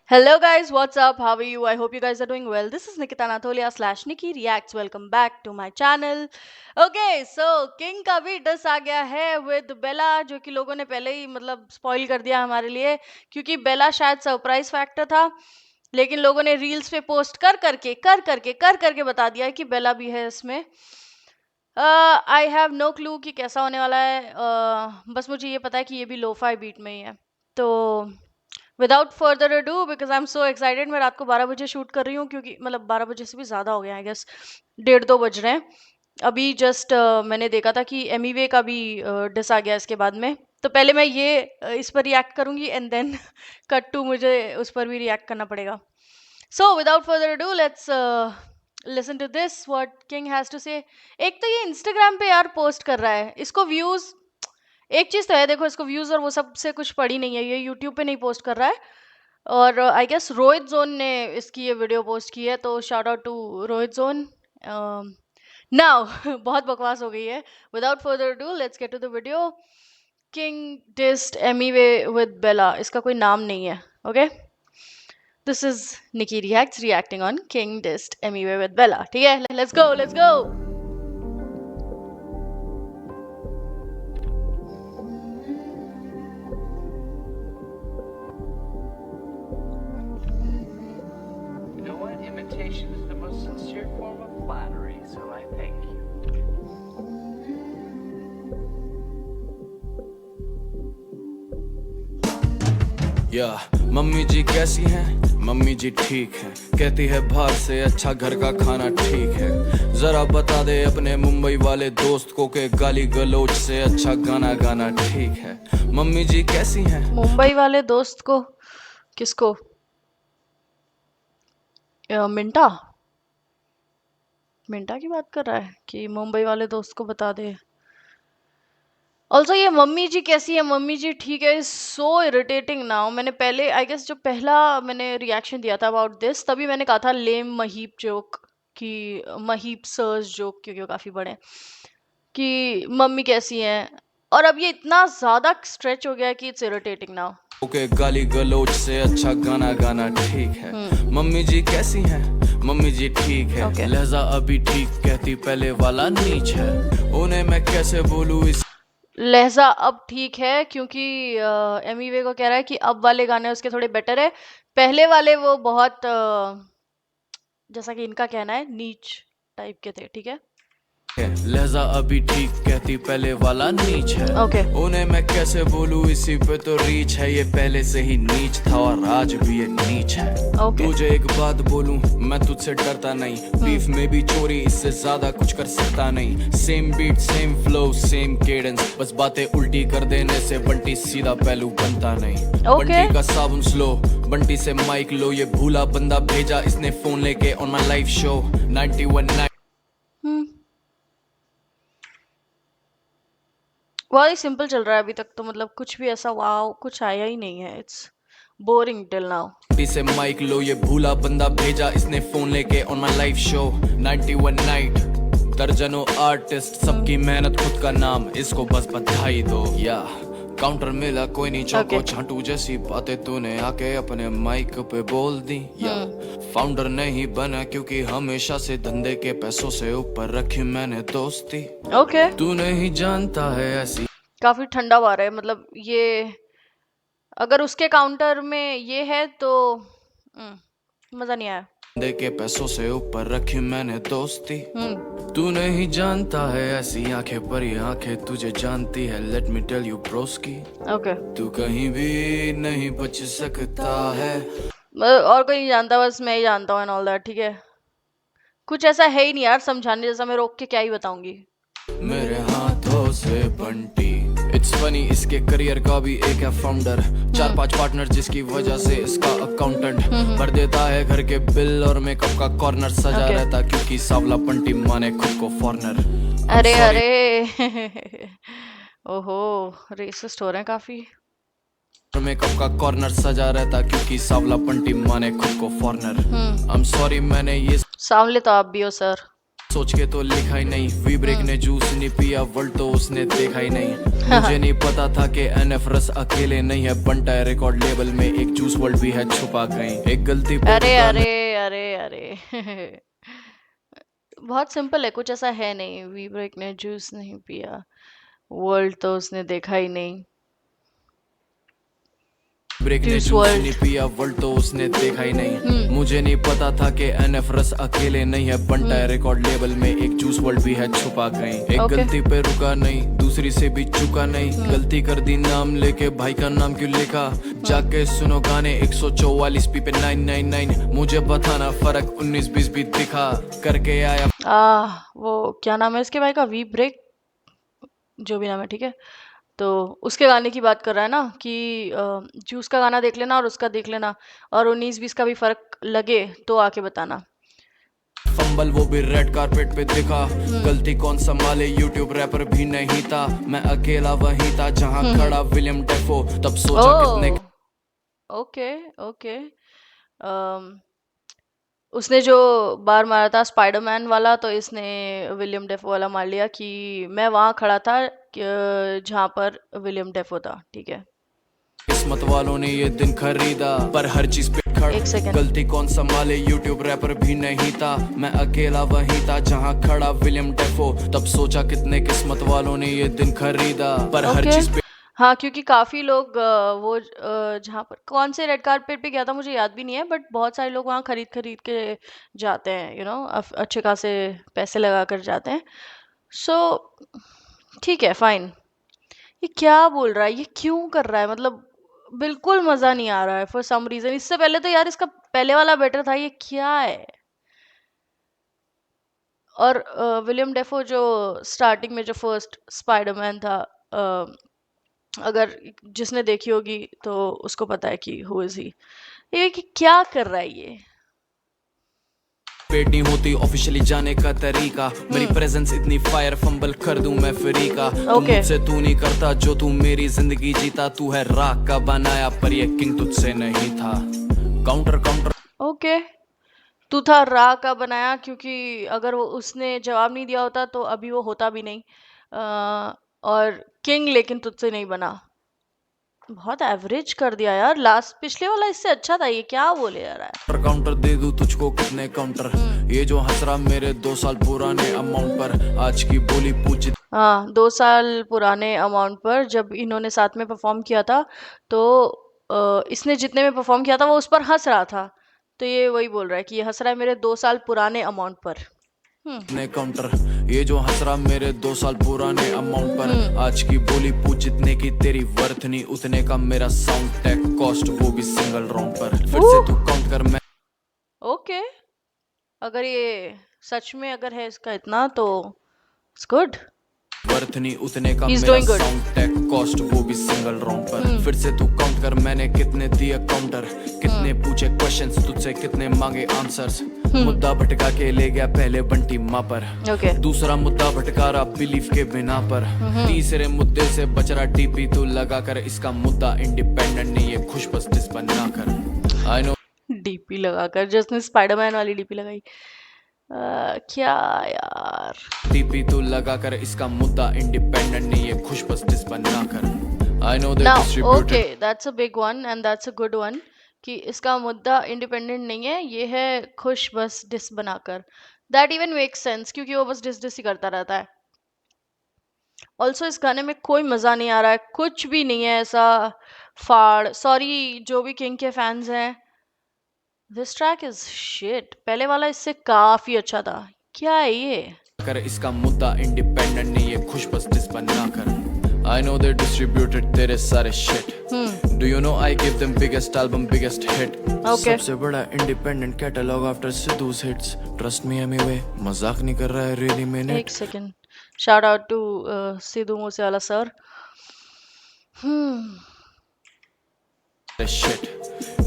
Hello guys, what's up? How are you? I hope you guys are doing well. This is Nikita Natholia / Nikki Reacts. Welcome back to my channel. Okay, so King का भी dish आ गया है with बेला, जो कि लोगों ने पहले ही मतलब स्पॉइल कर दिया हमारे लिए, क्योंकि बेला शायद सरप्राइज फैक्टर था, लेकिन लोगों ने रील्स पे पोस्ट कर करके बता दिया है कि बेला भी है इसमें. आई हैव नो क्लू कि कैसा होने वाला है. बस मुझे ये पता है कि ये भी लोफाई बीट में ही है. तो without further ado, because I am so excited, मैं रात को 12 बजे शूट कर रही हूँ, क्योंकि मतलब 12 बजे से भी ज़्यादा हो गया, आई गेस 1:30-2 बज रहे हैं. अभी जस्ट मैंने देखा था कि एमीवे का भी डिस आ गया इसके बाद में. तो पहले मैं ये इस पर रिएक्ट करूँगी एंड देन कट टू मुझे उस पर भी रिएक्ट करना पड़ेगा. So without further ado, let's listen to this what King has to say. एक तो ये इंस्टाग्राम पे यार पोस्ट कर रहा है, इसको व्यूज़, एक चीज़ तो है, देखो इसको व्यूज़ और वो सब से कुछ पड़ी नहीं है, ये यूट्यूब पे नहीं पोस्ट कर रहा है. और आई गेस रोहित जोन ने इसकी ये वीडियो पोस्ट की है, तो shout out to Rohit zone. Now बहुत बकवास हो गई है. Without further do, let's get to the video. King dissed Emiway with Bella. इसका कोई नाम नहीं है. Okay, this is Nikki reacts reacting on King dissed Emiway with Bella. ठीक है, let's go let's go. You know what? Imitation is the most sincere form of flattery, so I thank you. या mummy जी कैसी हैं? मम्मी जी ठीक हैं. कहती है बाहर से अच्छा घर का खाना ठीक है. जरा बता दे अपने मुंबई वाले दोस्त को के गाली गलौज से अच्छा गाना गाना ठीक है. मम्मी जी कैसी हैं? मुंबई वाले दोस्त को? किसको? मिंटा मिंटा की बात कर रहा है कि मुंबई वाले दोस्त को बता दे. ऑल्सो ये मम्मी जी कैसी है, मम्मी जी ठीक है, इज सो इरिटेटिंग नाउ. मैंने पहले आई गेस जब पहला मैंने रिएक्शन दिया था अबाउट दिस, तभी मैंने कहा था लेम महीप जोक, कि महीप सर्स जोक, क्योंकि वो काफ़ी बड़े हैं, कि मम्मी कैसी है. और अब ये इतना ज़्यादा स्ट्रेच हो गया है कि इट्स इरिटेटिंग नाउ. ओके, गाली गलौज से अच्छा गाना गाना ठीक है. मम्मी जी कैसी हैं? मम्मी जी ठीक है. Okay. लहजा अभी ठीक कहती, पहले वाला नीच है. उन्हें मैं कैसे बोलूं इस लहजा अब ठीक है, क्योंकि एमीवे को कह रहा है कि अब वाले गाने उसके थोड़े बेटर है, पहले वाले वो बहुत जैसा कि इनका कहना है नीच टाइप के थे. ठीक है, लहजा अभी ठीक कहती, पहले वाला नीच है. ओके. उन्हें मैं कैसे बोलूं इसी पे तो रीच है. ये पहले से ही नीच था और आज भी ये नीच है. ओके. तुझे एक बात बोलूं, मैं तुझसे डरता नहीं. बीफ में भी चोरी, इससे ज्यादा कुछ कर सकता नहीं. Same beat same flow same cadence, बस बातें उल्टी कर देने से बंटी सीधा पहलू बनता नहीं. बंटी का साबुन स्लो, बंटी से माइक लो. ये भूला बंदा भेजा इसने फोन लेके ऑन माई लाइव शो 91 बहुत ही सिंपल चल रहा है अभी तक तो, मतलब कुछ भी ऐसा वाव कुछ आया ही नहीं है. It's boring till now. से माइक लो. ये भूला बंदा भेजा इसने फोन लेके on my live show 91 night. दर्जनों आर्टिस्ट, सबकी मेहनत खुद का नाम, इसको बस बधाई दो. या काउंटर मिला कोई नहीं चौको छांटू जैसी बातें तूने आके अपने माइक पे बोल दी. या फाउंडर नहीं बना क्योंकि हमेशा से धंधे के पैसों से ऊपर रखी मैंने दोस्ती. ओके, तू नहीं जानता है ऐसी. काफी ठंडा हुआ रहा है, मतलब ये अगर उसके काउंटर में ये है तो मजा नहीं आया. धंधे के पैसों से ऊपर रखी मैंने दोस्ती. तू नहीं जानता है ऐसी आंखें पर ये आंखें तुझे जानती है. Let me tell you broski, okay. तू कहीं भी नहीं बच सकता है. और कोई नहीं जानता, बस मैं ही जानता हूँ एंड ऑल दैट. ठीक है, कुछ ऐसा है ही नहीं यार समझाने जैसा, मैं रोक के क्या ही बताऊंगी. मेरे हाथों से बंटी. इट्स फनी, इसके करियर का भी एक है फाउंडर. 4-5 पार्टनर जिसकी वजह से इसका अकाउंटेंट भर देता है घर के बिल और मेकअप का कॉर्नर सजा रहता क्योंकि सावला बंटी माने खुद को फॉरनर. अरे अरे ओहो, रेसिस्ट हो रहे हैं काफी. मेकअप का कॉर्नर सजा रहता क्योंकि सावला बंटी माने खुद को फॉरनर. आई एम सॉरी मैंने ये सांवले तो आप भी हो सर. सोच के तो लिखा ही नहीं, वी ब्रेक ने जूस नहीं पिया, वर्ल्ड तो उसने देखा ही नहीं। मुझे नहीं पता था कि एनएफ रस अकेले नहीं है, बनता है रिकॉर्ड लेबल में एक जूस वर्ल्ड भी है छुपा कहीं। एक गलती पे अरे रुका अरे अरे अरे बहुत सिंपल है, कुछ ऐसा है नहीं। वी ब्रेक ने जूस नहीं पिया, वर्ल्ड तो उसने देखा ही नहीं। ब्रेक ने जूस जूस नहीं वर्ल्ड। पिया, वर्ल्ड तो उसने देखा ही नहीं। मुझे नहीं पता था कि एनएफ रस अकेले नहीं है, बनता है रिकॉर्ड लेबल में एक जूस वर्ल्ड भी है छुपा कहीं। एक Okay. गलती पे रुका नहीं, दूसरी से भी चुका नहीं, गलती कर दी नाम लेके, भाई का नाम क्यों लिखा। जाके सुनो गाने 144 पी पे 999, मुझे बताना फर्क 19-20 भी दिखा करके आया। वो क्या नाम है इसके भाई का, वी ब्रेक, जो भी नाम है, ठीक है। तो उसके गाने की बात कर रहा है ना कि जूस का गाना देख लेना और उसका देख लेना, और 19-20 का भी फर्क लगे तो आके बताना। फंबल वो भी रेड कारपेट पे दिखा, गलती कौन संभाले, यूट्यूब रैपर भी नहीं था, मैं अकेला वही था जहां खड़ा विलियम डेफो, तब सोचा कितने ओके ओके। उसने जो बार मारा था स्पाइडरमैन वाला, तो इसने विलियम डेफो वाला मार लिया कि मैं वहां खड़ा था जहां पर विलियम डेफो था, ठीक है। किस्मत वालों ने ये दिन खरीदा, पर हर चीज पे खड़ा, एक सेकंड। गलती कौन संभाले, यूट्यूब रैपर भी नहीं था, मैं अकेला वही था जहां खड़ा विलियम डेफो, तब सोचा कितने किस्मत वालों ने ये दिन खरीदा, पर हर ओके। चीज पे हाँ, क्योंकि काफी लोग जहाँ पर कौन से रेड कारपेट पे गया था मुझे याद भी नहीं है, बट बहुत सारे लोग वहाँ खरीद खरीद के जाते हैं, अच्छे खासे पैसे लगा कर जाते हैं। सो ठीक है, फाइन। ये क्या बोल रहा है, ये क्यों कर रहा है, मतलब बिल्कुल मजा नहीं आ रहा है फॉर सम रीजन। इससे पहले तो यार इसका पहले वाला बेटर था, ये क्या है। और विलियम डेफो जो स्टार्टिंग में जो फर्स्ट स्पाइडरमैन था, अगर जिसने देखी होगी तो उसको पता है कि हु इज ही। ये कि क्या कर रहा है ये। पेट नहीं होती ऑफिशियली जाने का तरीका, मेरी प्रेजेंस इतनी फायर, फंबल कर दूं मैं फ्री का, Okay. मुझसे तू नहीं करता जो तू मेरी जिंदगी जीता, तू है राख का बनाया पर ये किंग तुझसे नहीं था। काउंटर काउंटर ओके, तू था रा का बनाया, क्योंकि अगर वो उसने जवाब नहीं दिया होता तो अभी वो होता भी नहीं। और किंग लेकिन तुझसे नहीं बना। बहुत एवरेज कर दिया यार, लास्ट पिछले वाला इससे अच्छा था, ये क्या बोले जा रहा है। काउंटर दे दूं तुझको कितने काउंटर, ये जो हंस रहा मेरे 2 साल पुराने अमाउंट पर, आज की बोली पूछ हाँ, 2 साल पुराने अमाउंट पर जब इन्होंने साथ में परफॉर्म किया था, तो इसने जितने में परफॉर्म किया था वो उस पर हंस रहा था, तो ये वही बोल रहा है कि ये हंस रहा है मेरे 2 साल पुराने अमाउंट पर। ने काउंटर, ये जो हंस रहा मेरे 2 साल पुराने अमाउंट पर, आज की बोली पूछ जितने की तेरी वर्थ नहीं उतने का मेरा साउंड टैग कॉस्ट, वो भी सिंगल राउंड पर, फिर से तू काउंट कर मैं ओके, अगर ये सच में अगर है इसका इतना, तो इट्स गुड। वर्थ नहीं उतने का He's मेरा doing good. Sound tag cost, वो भी सिंगल राउंड पर, फिर से तू काउंट कर मैंने कितने दिए काउंटर, कितने पूछे क्वेश्चंस तुझसे कितने मांगे आंसर्स, मुद्दा भटका के ले गया पहले बंटी माँ पर, ओके, दूसरा मुद्दा भटका रहा बिलीफ के बिना पर, तीसरे मुद्दे से बच रहा डीपी तू लगा कर, इसका मुद्दा इंडिपेंडेंट नहीं है खुश बस डिस बना कर। आई नो डीपी लगाकर, जिसने स्पाइडरमैन वाली डीपी लगाई। क्या यार। डीपी तू लगा कर, इसका मुद्दा इंडिपेंडेंट नहीं है खुश बस डिस बना कर। I know they now distributed okay, that's a big one and that's a good one, कि इसका मुद्दा इंडिपेंडेंट नहीं है, ये है खुश बस डिस बनाकर। दैट इवन मेक्स सेंस, क्योंकि वो बस डिस डिस ही करता रहता है। ऑल्सो इस गाने में कोई मजा नहीं आ रहा है, कुछ भी नहीं है ऐसा फाड़। सॉरी जो भी किंग के फैंस हैं, दिस ट्रैक इज शिट। पहले वाला इससे काफी अच्छा था। क्या है ये। कर, इसका मुद्दा इंडिपेंडेंट नहीं है खुश बस डिस बना कर। I know they distributed तेरे सारे shit. Do you know I give them biggest album, biggest hit. Okay. सबसे बड़ा independent catalog after Sidhu's hits. Trust me anyway, मजाक नहीं कर रहा है really mean एक it. Second, shout out to Sidhu Moosewala sir. Shit.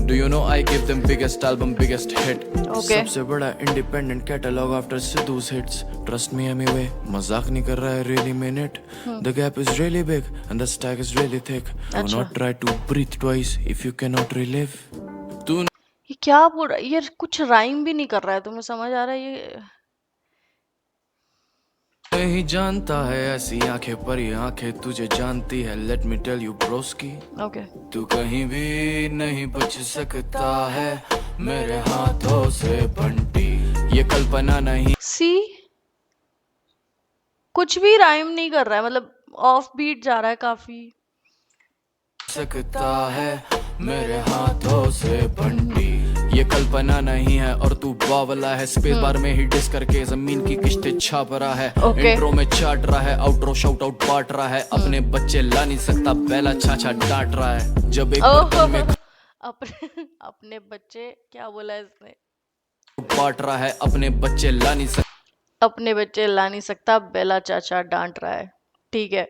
Do you know I give them biggest album, biggest hit. Okay. सबसे बड़ा independent catalog after Sidhu's hits. Trust me anyway, मजाक नहीं कर रहा है really mean it. The gap is really big and the stack is really thick. Do अच्छा। not try to breathe twice if you cannot relive. तू ये क्या बोल रहा है, ये कुछ राइम भी नहीं कर रहा है, तुम्हें समझ आ रहा है ये। नहीं जानता है ऐसी आंखें पर ये आंखें तुझे जानती है let me tell you broski okay तू कहीं भी नहीं बच सकता है मेरे हाथों से बंटी ये कल्पना नहीं सी कुछ भी राइम नहीं कर रहा है, मतलब ऑफ बीट जा रहा है काफी। सकता है मेरे हाथों से बंटी ये कल्पना नहीं है और तू बावला है स्पेस बार में ही डिस करके जमीन की किस्तें छाप रहा है Okay. इंट्रो में चाट रहा है आउटरो शाउट आउट बांट रहा है अपने बच्चे ला नहीं सकता बेला छाछा डांट रहा है जब एक बर्तन में अपने बच्चे क्या बोला है इसने? बांट रहा है अपने बच्चे ला नहीं सकता अपने बच्चे ला नहीं सकता बेला चाचा डांट रहा है, ठीक है।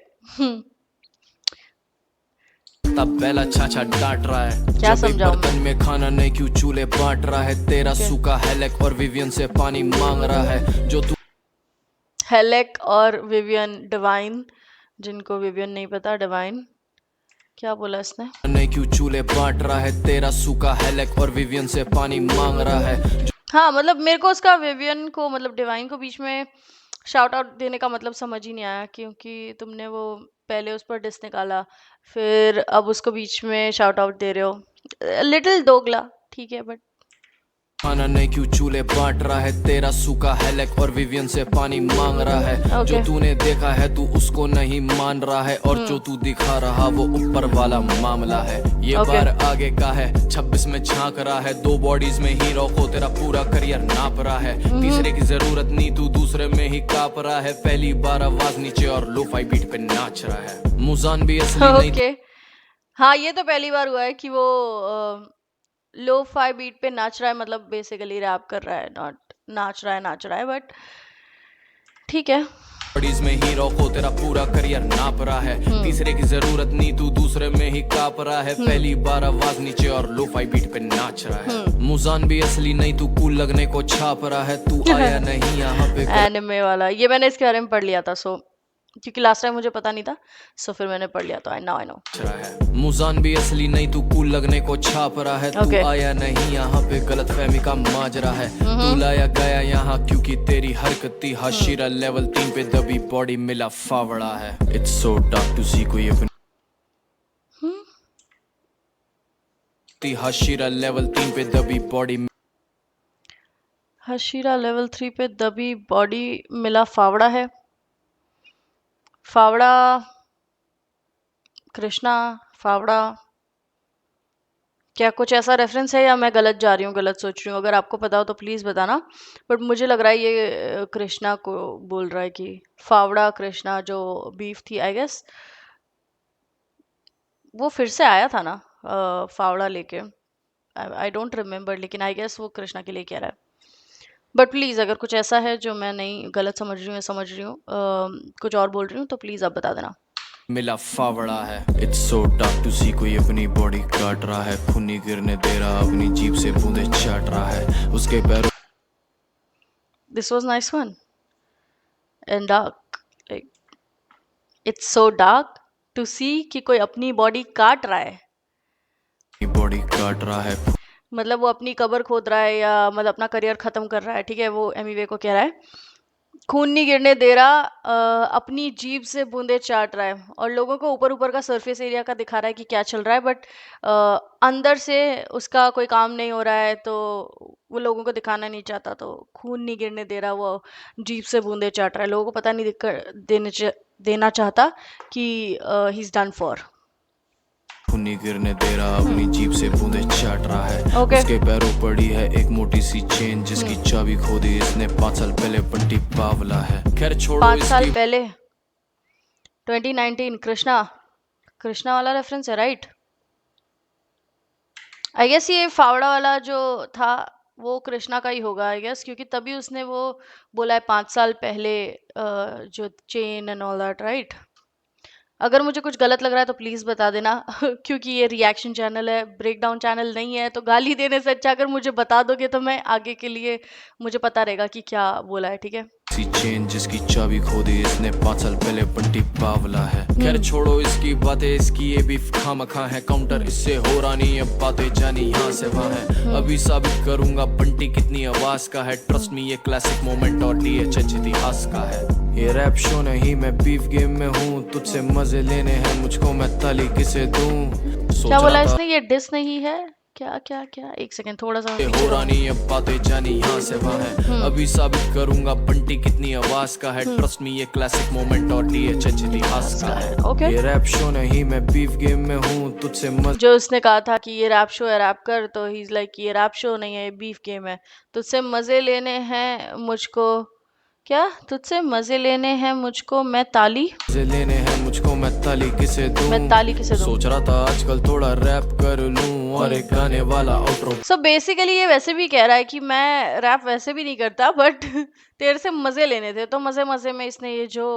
बेला छाछा डांट रहा है क्या जब एक समझाऊं मैं? बर्तन में खाना नहीं क्यों चूल्हे बांट रहा है तेरा सूखा हेलेक और विवियन से पानी मांग रहा है जो तू हेलेक और विवियन डिवाइन, जिनको विवियन नहीं पता, डिवाइन क्या बोला इसने? नहीं क्यों चूल्हे बांट रहा है तेरा सूखा हेलेक और विवियन से पानी मांग रहा है हाँ मतलब मेरे को उसका विवियन को मतलब डिवाइन को बीच में शाउट आउट देने का मतलब समझ ही नहीं आया, क्योंकि तुमने वो पहले उस पर डिस निकाला फिर अब उसको बीच में शाउट आउट दे रहे हो, लिटिल दोगला, ठीक है बट खाना नहीं क्यों चूल्हे बांट रहा है तेरा सूखा हेलेक और विवियन से पानी मांग रहा है जो तूने देखा है तू उसको नहीं मान रहा है और जो तू दिखा रहा वो ऊपर वाला मामला है ये बार आगे का है 26 में झांक रहा है 2 बॉडीज में ही रोको तेरा पूरा करियर नाप रहा है तीसरे की जरूरत नहीं तू दूसरे में ही काप रहा है पहली बार आवाज नीचे और लोफाई बीट पे नाच रहा है मुजान भी असली नहीं ओके। हाँ ये तो पहली बार हुआ है कि वो लो फाई बीट पे नाच रहा है, मतलब बेसिकली रैप कर रहा है, नॉट नाच रहा है बट ठीक है। बॉडीज में ही रोको तेरा पूरा करियर नाप रहा है तीसरे की जरूरत नहीं तू दूसरे में ही काप रहा है पहली बार आवाज नीचे और लोफाई बीट पे नाच रहा है मुजान भी असली नहीं तू कूल लगने को छाप रहा है तू आया नहीं यहाँ पे एनिमे वाला ये मैंने इसके बारे में पढ़ लिया था, सो क्योंकि लास्ट टाइम मुझे पता नहीं था, सो फिर मैंने पढ़ लिया तो आई नो। मुजान भी असली नहीं तू कूल लगने को छाप रहा है तू आया नहीं यहाँ पे गलत फहमी का माजरा है तू लाया गया यहाँ क्योंकि तेरी हरकती हाशिरा लेवल 3 पे दबी बॉडी मिला फावड़ा है इट्स सो डार्क टू सी कोई अपनी हाशिरा लेवल 3 पे दबी बॉडी हशीरा लेवल 3 पे दबी बॉडी मिला फावड़ा है। फावड़ा कृष्णा फावड़ा क्या कुछ ऐसा रेफरेंस है या मैं गलत जा रही हूँ, गलत सोच रही हूँ? अगर आपको पता हो तो प्लीज़ बताना, बट मुझे लग रहा है ये कृष्णा को बोल रहा है कि फावड़ा कृष्णा जो बीफ थी आई गेस वो फिर से आया था ना फावड़ा लेके, आई डोंट रिमेम्बर, लेकिन आई गेस वो कृष्णा के लिए कह रहा है। बट प्लीज़ अगर कुछ ऐसा है जो मैं नहीं गलत समझ रही हूँ या समझ रही हूँ कुछ और बोल रही हूँ तो प्लीज़ आप बता देना। मिला फावड़ा है इट्स सो डार्क टू सी कोई अपनी बॉडी काट रहा है खूनी गिरने दे रहा अपनी जीभ से बूंदे चाट रहा है उसके पैरों this was nice one and dark, like it's so dark to see कि कोई अपनी बॉडी काट रहा है, बॉडी काट रहा है मतलब वो अपनी कब्र खोद रहा है या मतलब अपना करियर खत्म कर रहा है, ठीक है। वो एमिवे को कह रहा है खून नहीं गिरने दे रहा अपनी जीभ से बूंदे चाट रहा है और लोगों को ऊपर ऊपर का सरफेस एरिया का दिखा रहा है कि क्या चल रहा है, बट अंदर से उसका कोई काम नहीं हो रहा है तो वो लोगों को दिखाना नहीं चाहता, तो खून नहीं गिरने दे रहा, वो जीभ से बूंदे चाट रहा है, लोगों को पता नहीं देना चाहता कि ही इज डन फॉर। खूनी गिरने दे रहा अपनी जीभ से बूंदे चाट रहा है Okay. उसके पैरों पड़ी है एक मोटी सी चेन जिसकी चाबी खोदी इसने 5 साल पहले पट्टी पावला है खैर छोड़ो 5 साल इसकी पहले 2019 कृष्णा वाला रेफरेंस है राइट? आई गेस ये फावड़ा वाला जो था वो कृष्णा का ही होगा आई गेस, क्योंकि तभी उसने वो बोला है 5 साल पहले जो chain and all that right. अगर मुझे कुछ गलत लग रहा है तो प्लीज़ बता देना क्योंकि ये रिएक्शन चैनल है, ब्रेकडाउन चैनल नहीं है, तो गाली देने से अच्छा अगर मुझे बता दोगे तो मैं आगे के लिए मुझे पता रहेगा कि क्या बोला है, ठीक है। सी चेन जिसकी चाबी खोदी इसने 5 साल पहले पट्टी पावला है खैर छोड़ो इसकी बातें इसकी ये भी खामखा है काउंटर इससे हो रहा नहीं है बातें जानी यहाँ से वहाँ है अभी साबित करूंगा बंटी कितनी आवाज का है ट्रस्ट मी ये क्लासिक मोमेंट और DHH इतिहास का है ये रैप शो नहीं मैं बीफ गेम में हूँ, तुझसे मजे लेने हैं मुझको मैं ताली किसे दूं। सोच क्या बोला रहा था इसने? ये डिस नहीं है। क्या क्या क्या, एक सेकंड, थोड़ा सा ये हो रहा नहीं, अब बातें जानी यहाँ से वहाँ है, अभी साबित करूंगा बंटी कितनी आवाज का है। ट्रस्ट मी ये क्लासिक मोमेंट और DHH इतिहास का है। ओके। ये रैप शो नहीं मैं बीफ गेम में हूँ, तुझसे मजे जो उसने कहा था कि ये रैप शो है, रैप कर, तो ही इज लाइक ये रैप शो नहीं है, ये बीफ गेम है। तुझसे मजे लेने हैं मुझको, क्या तुझसे मजे लेने हैं मुझको, मैं ताली लेने हैं मुझको मैं ताली किसे दूं। मैं ताली किसे दूं। सोच रहा था आजकल थोड़ा रैप कर लूं और एक गाने वाला आउटरो। सो बेसिकली ये वैसे भी कह रहा है कि मैं रैप वैसे भी नहीं करता, बट तेरे से मजे लेने थे, तो मजे मजे में इसने ये जो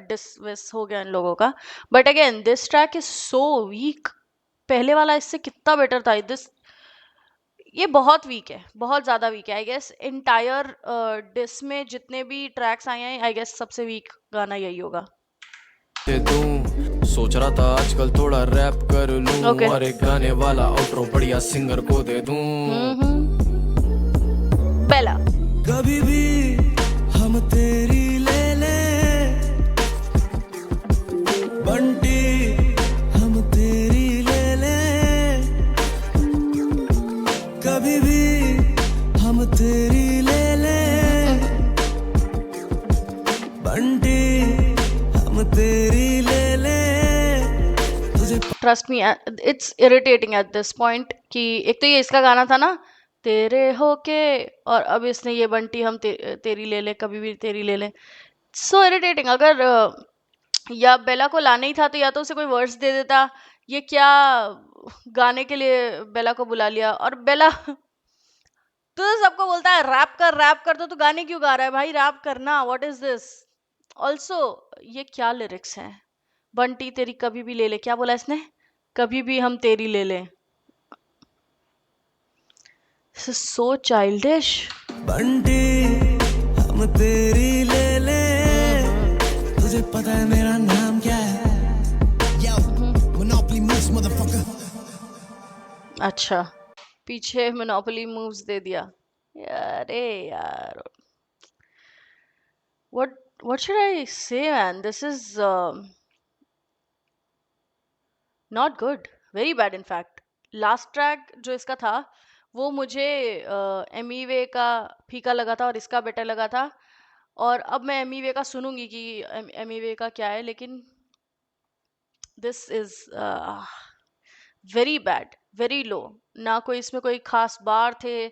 डिस विस हो गया इन लोगों का। But again this track is so weak. पहले वाला इससे कितना बेटर था। दिस ये बहुत वीक है, बहुत ज्यादा वीक है। आई गेस इंटायर डिस में जितने भी ट्रैक्स आए हैं, आई गेस सबसे वीक गाना यही होगा। सोच रहा था आजकल थोड़ा रैप कर लूं Okay. और एक गाने वाला आउटरो बढ़िया सिंगर को दे दूं। बेला कभी भी हम तेरी ले ले बंटी, हम तेरी ले ले कभी भी हम तेरी ले ले बंटी, हम तेरी ले ले। Trust me, it's irritating at this point कि एक तो ये इसका गाना था ना, तेरे होके, और अब इसने ये बंटी हम तेरी ले ले, कभी भी तेरी ले ले। So irritating. अगर या बेला को लाना ही था तो या तो उसे कोई वर्ड्स दे देता। ये क्या गाने के लिए बेला को बुला लिया, और बेला तो सबको बोलता है रैप कर, तो गाने क्यों गा रहा है भाई, रैप करना, व्हाट इज दिस। ऑल्सो ये क्या लिरिक्स हैं? बंटी तेरी कभी भी ले ले, क्या बोला इसने? कभी भी हम तेरी ले ले। सो चाइल्डिश। बंटी हम तेरी ले ले, तुझे पता है मेरा नाम क्या है? Yo, Monopoly moves, motherfucker. अच्छा, पीछे मोनोपोली मूव्स दे दिया। अरे यार, what should I say man, this is not good, very bad in fact. Last track जो इसका था वो मुझे एमीवे का फीका लगा था और इसका बेटर लगा था, और अब मैं एमीवे का सुनूंगी कि एमीवे का क्या है, लेकिन this is very bad, very low. ना कोई इसमें कोई खास बार थे,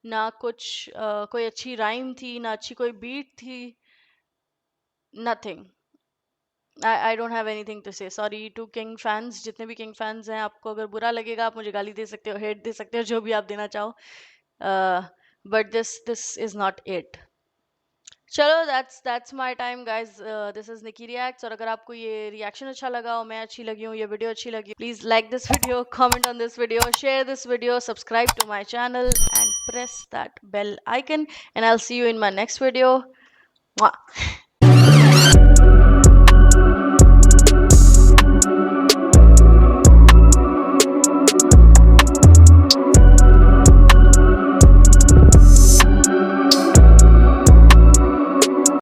ना कुछ कोई अच्छी राइम थी, ना अच्छी कोई बीट थी, nothing. I don't have anything to say. Sorry to King fans, जितने भी किंग फैंस हैं, आपको अगर बुरा लगेगा आप मुझे गाली दे सकते हो, हेट दे सकते हो, जो भी आप देना चाहो, but this is not it. चलो that's my time guys, this is Nikki reacts. और अगर आपको ये रिएक्शन अच्छा लगा और मैं अच्छी लगी हूँ, ये वीडियो अच्छी लगी, please like this video, comment on this video, share this video, subscribe to my channel and press that bell icon, and I will see you in my next video.